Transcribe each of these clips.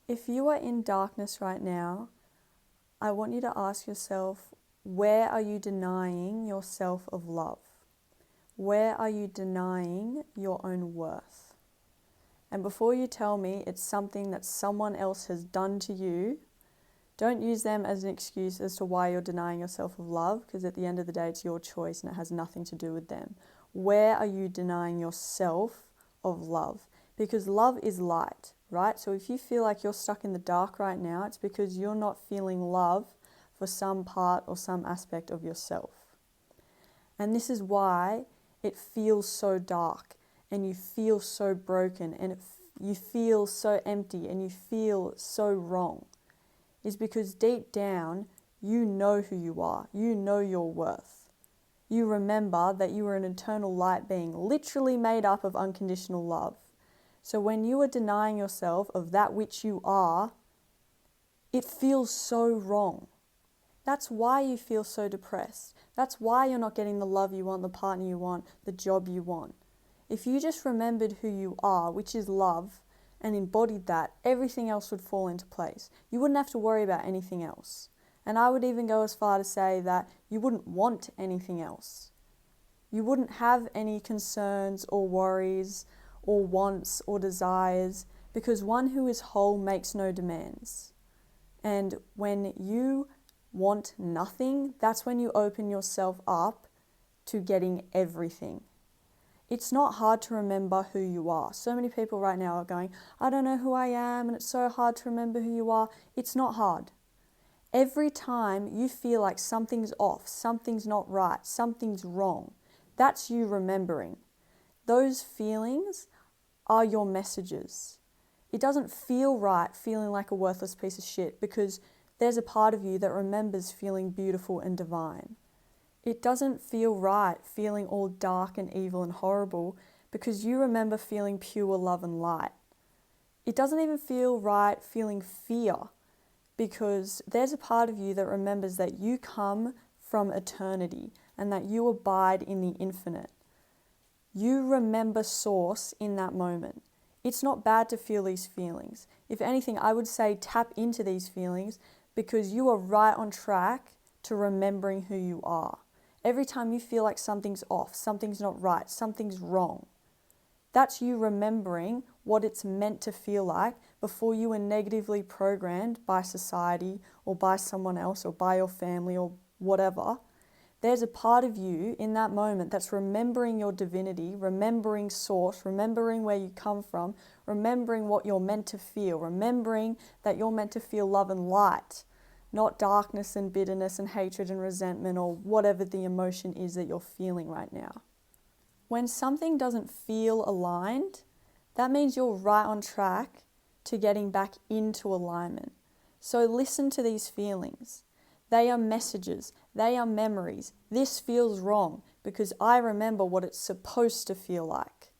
If you are in darkness right now, I want you to ask yourself, where are you denying yourself of love? Where are you denying your own worth? And before you tell me it's something that someone else has done to you, don't use them as an excuse as to why you're denying yourself of love, because at the end of the day, it's your choice and it has nothing to do with them. Where are you denying yourself of love? Because love is light, right? So if you feel like you're stuck in the dark right now, it's because you're not feeling love for some part or some aspect of yourself. And this is why it feels so dark and you feel so broken and you feel so empty and you feel so wrong. Is because deep down, you know who you are. You know your worth. You remember that you are an eternal light being, literally made up of unconditional love. So when you are denying yourself of that which you are, it feels so wrong. That's why you feel so depressed. That's why you're not getting the love you want, the partner you want, the job you want. If you just remembered who you are, which is love, and embodied that, everything else would fall into place. You wouldn't have to worry about anything else. And I would even go as far to say that you wouldn't want anything else. You wouldn't have any concerns or worries or wants or desires, because one who is whole makes no demands. And when you want nothing, that's when you open yourself up to getting everything. It's not hard to remember who you are. So many people right now are going, I don't know who I am and it's so hard to remember who you are. It's not hard. Every time you feel like something's off, something's not right, something's wrong, that's you remembering. Those feelings are your messages. It doesn't feel right feeling like a worthless piece of shit because there's a part of you that remembers feeling beautiful and divine. It doesn't feel right feeling all dark and evil and horrible because you remember feeling pure love and light. It doesn't even feel right feeling fear because there's a part of you that remembers that you come from eternity and that you abide in the infinite. You remember Source in that moment. It's not bad to feel these feelings. If anything, I would say tap into these feelings because you are right on track to remembering who you are. Every time you feel like something's off, something's not right, something's wrong, that's you remembering what it's meant to feel like before you were negatively programmed by society or by someone else or by your family or whatever. There's a part of you in that moment that's remembering your divinity, remembering Source, remembering where you come from, remembering what you're meant to feel, remembering that you're meant to feel love and light, not darkness and bitterness and hatred and resentment or whatever the emotion is that you're feeling right now. When something doesn't feel aligned, that means you're right on track to getting back into alignment. So listen to these feelings. They are messages. They are memories. This feels wrong because I remember what it's supposed to feel like.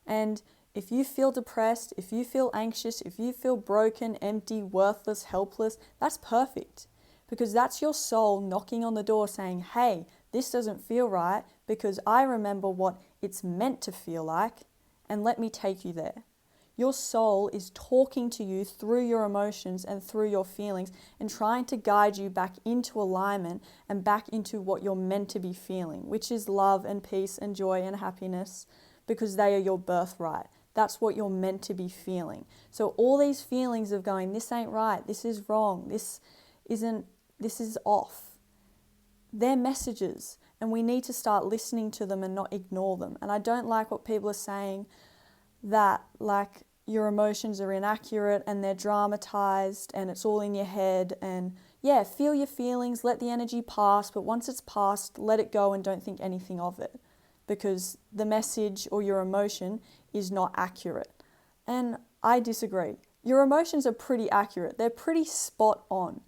And if you feel depressed, if you feel anxious, if you feel broken, empty, worthless, helpless, that's perfect. Because that's your soul knocking on the door saying, hey, this doesn't feel right because I remember what it's meant to feel like, and let me take you there. Your soul is talking to you through your emotions and through your feelings and trying to guide you back into alignment and back into what you're meant to be feeling, which is love and peace and joy and happiness, because they are your birthright. That's what you're meant to be feeling. So all these feelings of going, this ain't right, this is wrong, this is off, they're messages, and we need to start listening to them and not ignore them. And I don't like what people are saying, that like your emotions are inaccurate and they're dramatized and it's all in your head. And yeah, feel your feelings, let the energy pass, but once it's passed, let it go and don't think anything of it, because the message or your emotion is not accurate. And I disagree. Your emotions are pretty accurate. They're pretty spot on.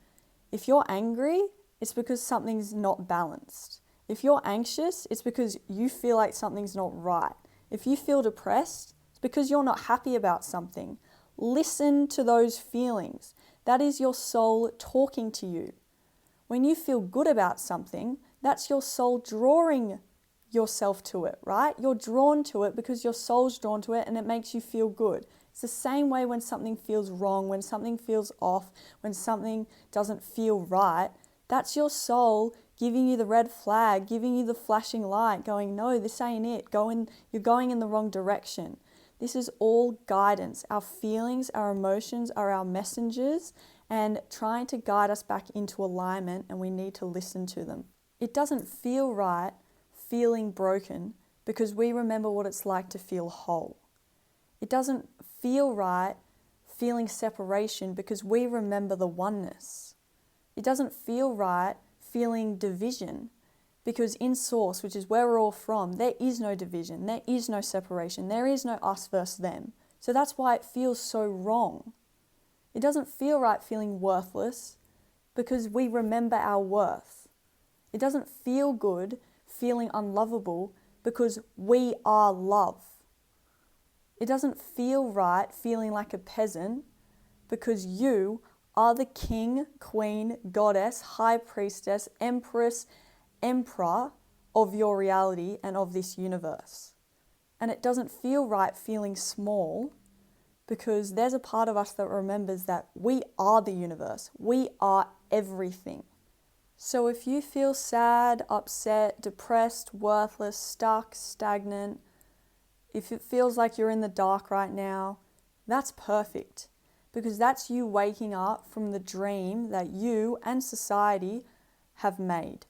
If you're angry, it's because something's not balanced. If you're anxious, it's because you feel like something's not right. If you feel depressed, it's because you're not happy about something. Listen to those feelings. That is your soul talking to you. When you feel good about something, that's your soul drawing yourself to it, right? You're drawn to it because your soul's drawn to it and it makes you feel good. It's the same way when something feels wrong, when something feels off, when something doesn't feel right. That's your soul giving you the red flag, giving you the flashing light, going, no, this ain't it. You're going in the wrong direction. This is all guidance. Our feelings, our emotions are our messengers and trying to guide us back into alignment, and we need to listen to them. It doesn't feel right feeling broken because we remember what it's like to feel whole. It doesn't feel right feeling separation because we remember the oneness. It doesn't feel right feeling division because in source, which is where we're all from, there is no division, there is no separation, there is no us versus them. So that's why it feels so wrong. It doesn't feel right feeling worthless because we remember our worth. It doesn't feel good feeling unlovable because we are love. It doesn't feel right feeling like a peasant because you are the king, queen, goddess, high priestess, empress, emperor of your reality and of this universe. And it doesn't feel right feeling small because there's a part of us that remembers that we are the universe. We are everything. So if you feel sad, upset, depressed, worthless, stuck, stagnant, if it feels like you're in the dark right now, that's perfect. Because that's you waking up from the dream that you and society have made.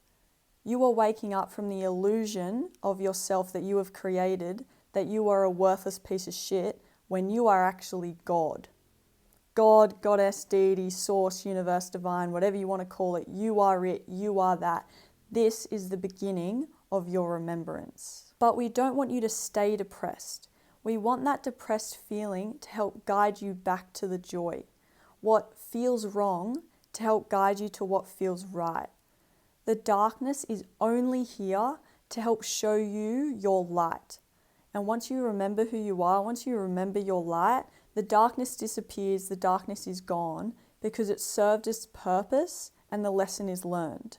You are waking up from the illusion of yourself that you have created, that you are a worthless piece of shit, when you are actually God. God, goddess, deity, source, universe, divine, whatever you want to call it, you are it, you are that. This is the beginning of your remembrance. But we don't want you to stay depressed. We want that depressed feeling to help guide you back to the joy. What feels wrong to help guide you to what feels right. The darkness is only here to help show you your light. And once you remember who you are, once you remember your light, the darkness disappears, the darkness is gone because it served its purpose and the lesson is learned.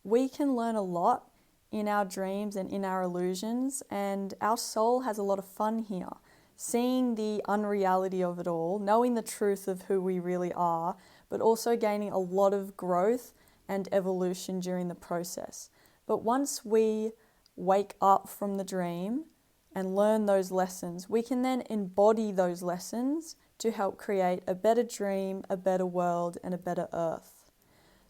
We can learn a lot in our dreams and in our illusions, and our soul has a lot of fun here, seeing the unreality of it all, knowing the truth of who we really are, but also gaining a lot of growth and evolution during the process. But once we wake up from the dream and learn those lessons, we can then embody those lessons to help create a better dream, a better world, and a better earth.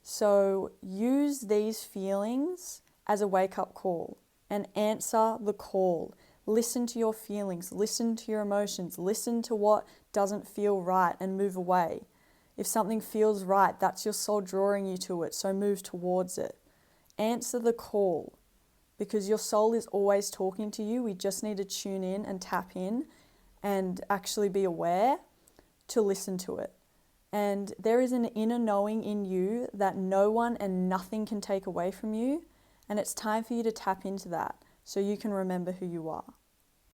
So use these feelings as a wake-up call and answer the call. Listen to your feelings, listen to your emotions, listen to what doesn't feel right and move away. If something feels right, that's your soul drawing you to it, so move towards it. Answer the call because your soul is always talking to you. We just need to tune in and tap in and actually be aware to listen to it. And there is an inner knowing in you that no one and nothing can take away from you. And it's time for you to tap into that so you can remember who you are.